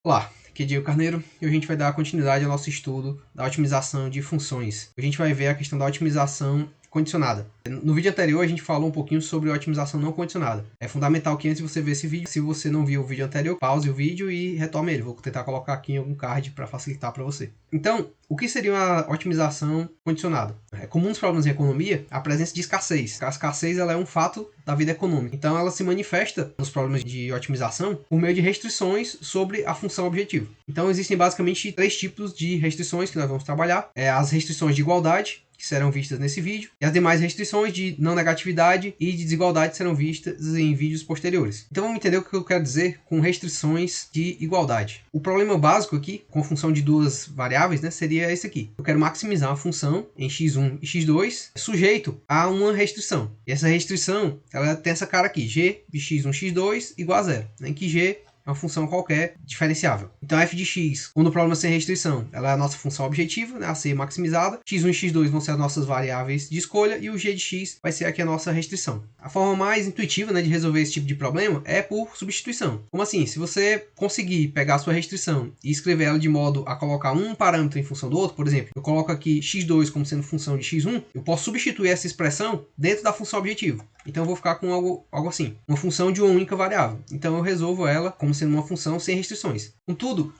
Olá, aqui é Diego Carneiro e hoje a gente vai dar continuidade ao nosso estudo da otimização de funções. Hoje a gente vai ver a questão da otimização condicionada. No vídeo anterior a gente falou um pouquinho sobre otimização não condicionada. É fundamental que antes de você ver esse vídeo, se você não viu o vídeo anterior, pause o vídeo e retome ele. Vou tentar colocar aqui em algum card para facilitar para você. Então, o que seria uma otimização condicionada? É comum nos problemas em economia a presença de escassez. A escassez ela é um fato da vida econômica. Então, ela se manifesta nos problemas de otimização por meio de restrições sobre a função objetivo. Então, existem basicamente três tipos de restrições que nós vamos trabalhar. As restrições de igualdade, que serão vistas nesse vídeo, e as demais restrições de não negatividade e de desigualdade serão vistas em vídeos posteriores. Então vamos entender o que eu quero dizer com restrições de igualdade. O problema básico aqui, com a função de duas variáveis, seria esse aqui. Eu quero maximizar uma função em x1 e x2 sujeito a uma restrição. E essa restrição, ela tem essa cara aqui, g de x1, x2 igual a zero, em que g é uma função qualquer diferenciável. Então f de x, quando o problema sem restrição, ela é a nossa função objetiva, a ser maximizada. x1 e x2 vão ser as nossas variáveis de escolha e o g de x vai ser aqui a nossa restrição. A forma mais intuitiva de resolver esse tipo de problema é por substituição. Como assim? Se você conseguir pegar a sua restrição e escrever ela de modo a colocar um parâmetro em função do outro, por exemplo, eu coloco aqui x2 como sendo função de x1, eu posso substituir essa expressão dentro da função objetivo. Então eu vou ficar com algo assim, uma função de uma única variável. Então eu resolvo ela como sendo uma função sem restrições. Contudo,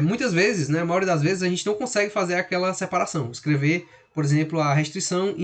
muitas vezes, a maioria das vezes, a gente não consegue fazer aquela separação, escrever, por exemplo, a restrição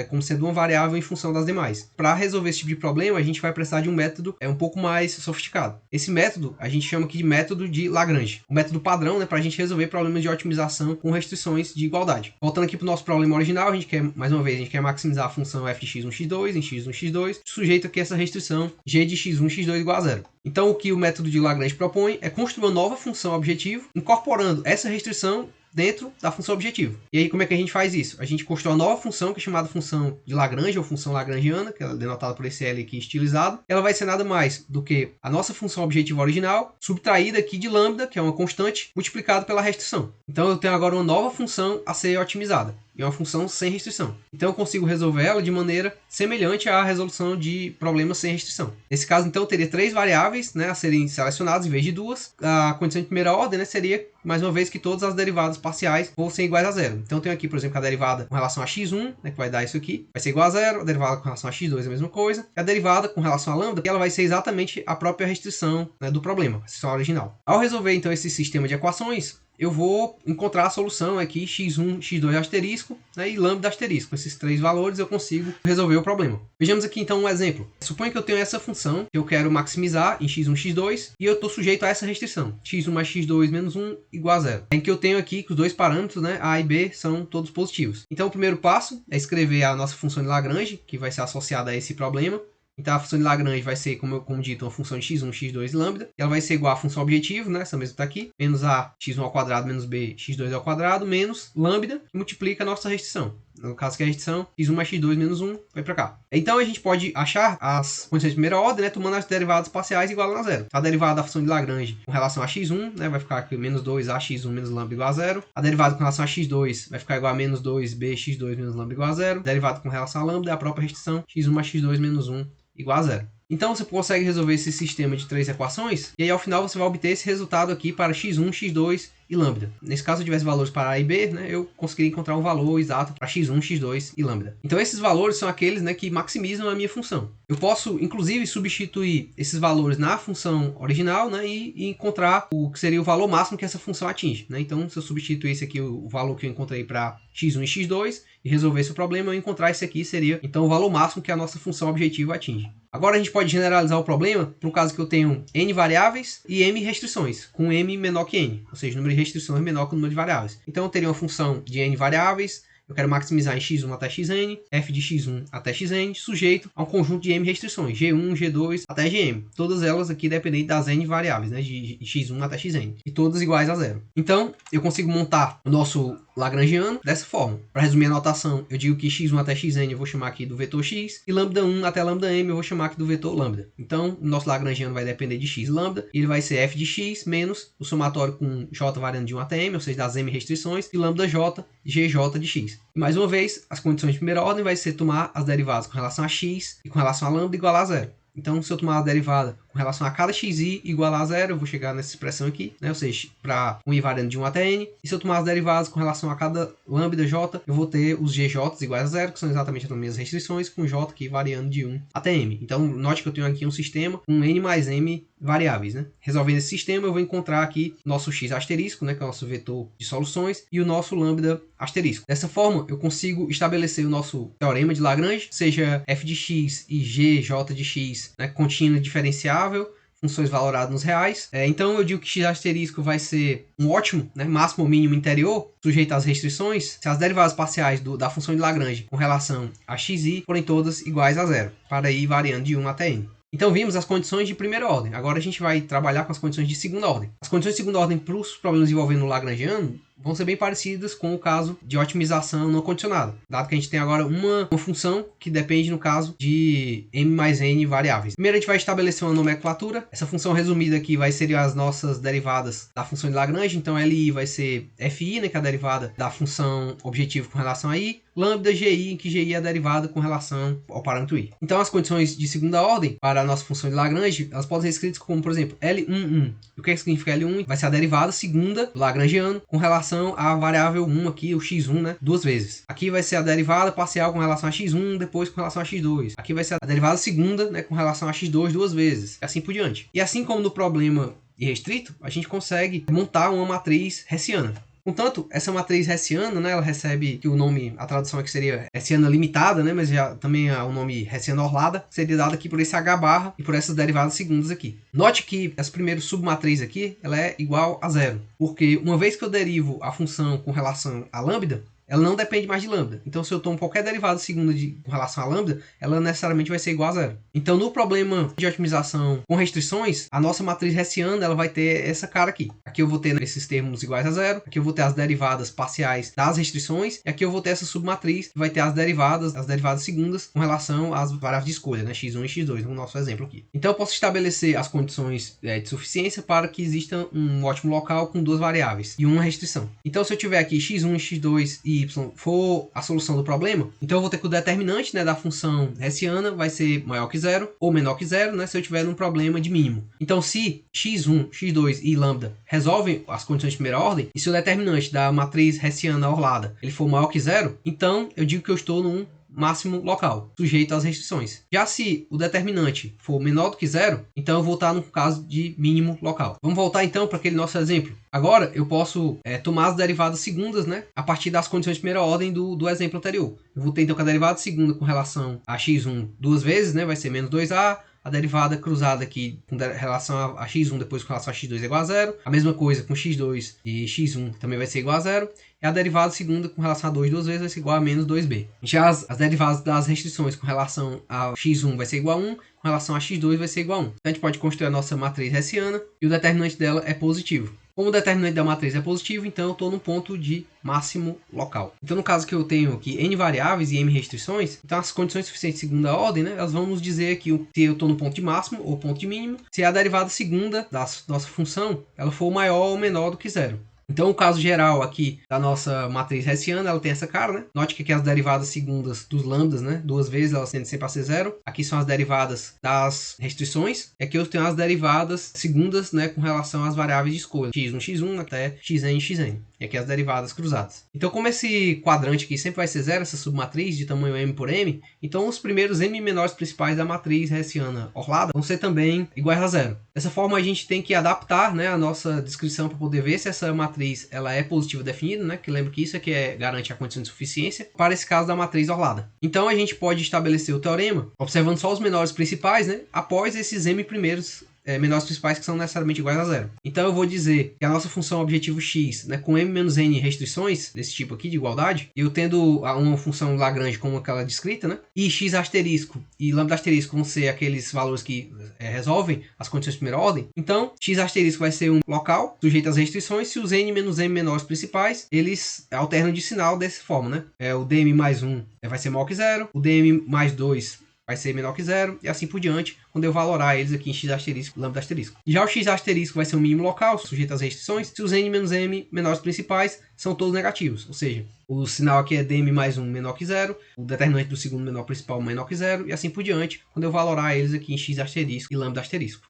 como sendo uma variável em função das demais. Para resolver esse tipo de problema, a gente vai precisar de um método um pouco mais sofisticado. Esse método, a gente chama aqui de método de Lagrange. O método padrão, para a gente resolver problemas de otimização com restrições de igualdade. Voltando aqui para o nosso problema original, a gente quer, mais uma vez, a gente quer maximizar a função f de x1, x2 em x1, x2, sujeito aqui a essa restrição g de x1, x2 igual a zero. Então, o que o método de Lagrange propõe é construir uma nova função objetivo, incorporando essa restrição dentro da função objetivo. E aí, como é que a gente faz isso? A gente constrói uma nova função, que é chamada função de Lagrange, ou função lagrangiana, que é denotada por esse L aqui estilizado. Ela vai ser nada mais do que a nossa função objetiva original, subtraída aqui de lambda, que é uma constante, multiplicado pela restrição. Então, eu tenho agora uma nova função a ser otimizada. E é uma função sem restrição. Então eu consigo resolver ela de maneira semelhante à resolução de problemas sem restrição. Nesse caso, então, eu teria três variáveis a serem selecionadas em vez de duas. A condição de primeira ordem seria, mais uma vez, que todas as derivadas parciais fossem iguais a zero. Então eu tenho aqui, por exemplo, a derivada com relação a x1, que vai dar isso aqui, vai ser igual a zero. A derivada com relação a x2 é a mesma coisa. E a derivada com relação a lambda, ela vai ser exatamente a própria restrição do problema, a restrição original. Ao resolver, então, esse sistema de equações, eu vou encontrar a solução aqui, x1, x2 asterisco, e lambda asterisco. Com esses três valores eu consigo resolver o problema. Vejamos aqui então um exemplo. Suponha que eu tenho essa função que eu quero maximizar em x1, x2 e eu estou sujeito a essa restrição, x1 mais x2 menos 1 igual a zero. Em que eu tenho aqui que os dois parâmetros, a e b, são todos positivos. Então o primeiro passo é escrever a nossa função de Lagrange, que vai ser associada a esse problema. Então a função de Lagrange vai ser, como dito, uma função de x1, x2 e lambda. Ela vai ser igual à função objetivo, essa mesma está aqui, menos a x1 ao quadrado menos b x2 ao quadrado, menos lambda, que multiplica a nossa restrição. No caso que a restrição, x1 mais x2 menos 1, vai para cá. Então a gente pode achar as condições de primeira ordem, tomando as derivadas parciais igual a zero. A derivada da função de Lagrange com relação a x1, vai ficar aqui menos 2a x1 menos lambda igual a zero. A derivada com relação a x2 vai ficar igual a menos 2b x2 menos lambda igual a zero. A derivada com relação a lambda é a própria restrição, x1 mais x2 menos 1 igual a zero. Então você consegue resolver esse sistema de três equações e aí ao final você vai obter esse resultado aqui para x1, x2 e lambda. Nesse caso, se eu tivesse valores para a e b, eu conseguiria encontrar um valor exato para x1, x2 e lambda. Então esses valores são aqueles que maximizam a minha função. Eu posso, inclusive, substituir esses valores na função original e encontrar o que seria o valor máximo que essa função atinge. Então, se eu substituísse aqui o valor que eu encontrei para x1 e x2 e resolvesse o problema, eu encontrar esse aqui seria então o valor máximo que a nossa função objetiva atinge. Agora a gente pode generalizar o problema para o caso que eu tenho n variáveis e m restrições, com m menor que n, ou seja, o número de restrições menor que o número de variáveis. Então eu teria uma função de n variáveis, eu quero maximizar em x1 até xn, f de x1 até xn, sujeito a um conjunto de m restrições, g1, g2 até gm. Todas elas aqui dependentes das n variáveis, de x1 até xn, e todas iguais a zero. Então eu consigo montar o nosso lagrangiano dessa forma. Para resumir a notação, eu digo que x1 até xn eu vou chamar aqui do vetor x, e lambda 1 até lambda m eu vou chamar aqui do vetor lambda. Então, o nosso lagrangiano vai depender de x lambda, e ele vai ser f de x menos o somatório com j variando de 1 até m, ou seja, das m restrições, e lambda j, gj de x. E mais uma vez, as condições de primeira ordem vai ser tomar as derivadas com relação a x e com relação a lambda igual a zero. Então, se eu tomar a derivada com com relação a cada xi igual a zero, eu vou chegar nessa expressão aqui, né? Ou seja, para um i variando de 1 até n. E se eu tomar as derivadas com relação a cada lambda j, eu vou ter os gj's iguais a zero, que são exatamente as minhas restrições, com j aqui variando de 1 até m. Então, note que eu tenho aqui um sistema com n mais m variáveis, né? Resolvendo esse sistema, eu vou encontrar aqui nosso x asterisco, né, que é o nosso vetor de soluções, e o nosso lambda asterisco. Dessa forma, eu consigo estabelecer o nosso teorema de Lagrange, seja f de x e g, j de x, né, contínua diferenciável, funções valoradas nos reais. Então eu digo que x asterisco vai ser um ótimo, né, máximo ou mínimo interior, sujeito às restrições, se as derivadas parciais da função de Lagrange com relação a xi forem todas iguais a zero, para i variando de 1 até n. Então vimos as condições de primeira ordem. Agora a gente vai trabalhar com as condições de segunda ordem. As condições de segunda ordem para os problemas envolvendo o Lagrangiano vão ser bem parecidas com o caso de otimização não condicionada, dado que a gente tem agora uma função que depende, no caso, de m mais n variáveis. Primeiro a gente vai estabelecer uma nomenclatura. Essa função resumida aqui vai ser as nossas derivadas da função de Lagrange. Então Li vai ser fi, né, que é a derivada da função objetivo com relação a i, lambda gi, em que gi é a derivada com relação ao parâmetro i. Então as condições de segunda ordem para a nossa função de Lagrange, elas podem ser escritas como, por exemplo, L11. E o que significa L1? Vai ser a derivada segunda do Lagrangiano com relação a variável 1 aqui, o x1, né, duas vezes. Aqui vai ser a derivada parcial com relação a x1, depois com relação a x2. Aqui vai ser a derivada segunda, né, com relação a x2 duas vezes, e assim por diante. E assim como no problema irrestrito, a gente consegue montar uma matriz hessiana. Contanto, essa matriz hessiana, né, ela recebe que o nome, a tradução aqui seria hessiana limitada, né, mas já também o nome hessiana orlada, seria dado aqui por esse h barra e por essas derivadas segundas aqui. Note que essa primeira submatriz aqui, ela é igual a zero, porque uma vez que eu derivo a função com relação a lambda, ela não depende mais de lambda. Então, se eu tomo qualquer derivada segunda com relação a lambda, ela necessariamente vai ser igual a zero. Então, no problema de otimização com restrições, a nossa matriz hessiana ela vai ter essa cara aqui. Aqui eu vou ter esses termos iguais a zero. Aqui eu vou ter as derivadas parciais das restrições. E aqui eu vou ter essa submatriz que vai ter as derivadas segundas com relação às variáveis de escolha, né? x1 e x2, no nosso exemplo aqui. Então, eu posso estabelecer as condições de suficiência para que exista um ótimo local com duas variáveis e uma restrição. Então, se eu tiver aqui x1, x2 e y for a solução do problema, então eu vou ter que o determinante, né, da função hessiana vai ser maior que zero ou menor que zero, né, se eu tiver um problema de mínimo. Então, se x1, x2 e lambda resolvem as condições de primeira ordem, e se o determinante da matriz hessiana orlada ele for maior que zero, então eu digo que eu estou num máximo local, sujeito às restrições. Já se o determinante for menor do que zero, então eu vou estar no caso de mínimo local. Vamos voltar então para aquele nosso exemplo. Agora eu posso tomar as derivadas segundas, né, a partir das condições de primeira ordem do exemplo anterior. Eu vou ter então que a derivada segunda com relação a x1 duas vezes, né, vai ser menos 2a. A derivada cruzada aqui com relação a x1 depois com relação a x2 é igual a zero. A mesma coisa com x2 e x1 também vai ser igual a zero. E a derivada segunda com relação a 2 duas vezes vai ser igual a menos 2b. Já as derivadas das restrições com relação a x1 vai ser igual a 1, com relação a x2 vai ser igual a 1. Então a gente pode construir a nossa matriz hessiana e o determinante dela é positivo. Como o determinante da matriz é positivo, então eu estou no ponto de máximo local. Então, no caso que eu tenho aqui n variáveis e m restrições, então as condições suficientes de segunda ordem, né, elas vão nos dizer aqui se eu estou no ponto de máximo ou ponto de mínimo, se a derivada segunda da nossa função ela for maior ou menor do que zero. Então, o caso geral aqui da nossa matriz hessiana, ela tem essa cara, né? Note que aqui as derivadas segundas dos lambdas, né? Duas vezes, elas tendem sempre a ser zero. Aqui são as derivadas das restrições. E aqui eu tenho as derivadas segundas, né? Com relação às variáveis de escolha. x1, x1 até xn, xn. E aqui as derivadas cruzadas. Então, como esse quadrante aqui sempre vai ser zero, essa submatriz de tamanho m por m, então os primeiros m menores principais da matriz hessiana orlada vão ser também iguais a zero. Dessa forma, a gente tem que adaptar, né, a nossa descrição para poder ver se essa matriz ela é positiva definida, né, que lembra que isso aqui garante a condição de suficiência, para esse caso da matriz orlada. Então, a gente pode estabelecer o teorema observando só os menores principais, né, após esses m primeiros menores principais que são necessariamente iguais a zero. Então eu vou dizer que a nossa função objetivo x, né, com m menos n restrições, desse tipo aqui de igualdade, eu tendo uma função Lagrange como aquela descrita, né, e x asterisco e lambda asterisco vão ser aqueles valores que resolvem as condições de primeira ordem, então x asterisco vai ser um local sujeito às restrições se os n menos m menores principais, eles alternam de sinal dessa forma, né, o dm mais 1 vai ser maior que zero, o dm mais 2 vai ser menor que zero, e assim por diante, quando eu valorar eles aqui em x asterisco, lambda asterisco. Já o x asterisco vai ser um mínimo local, sujeito às restrições, se os n menos m menores principais são todos negativos, ou seja, o sinal aqui é dm mais 1 menor que zero, o determinante do segundo menor principal menor que zero, e assim por diante, quando eu valorar eles aqui em x asterisco e lambda asterisco.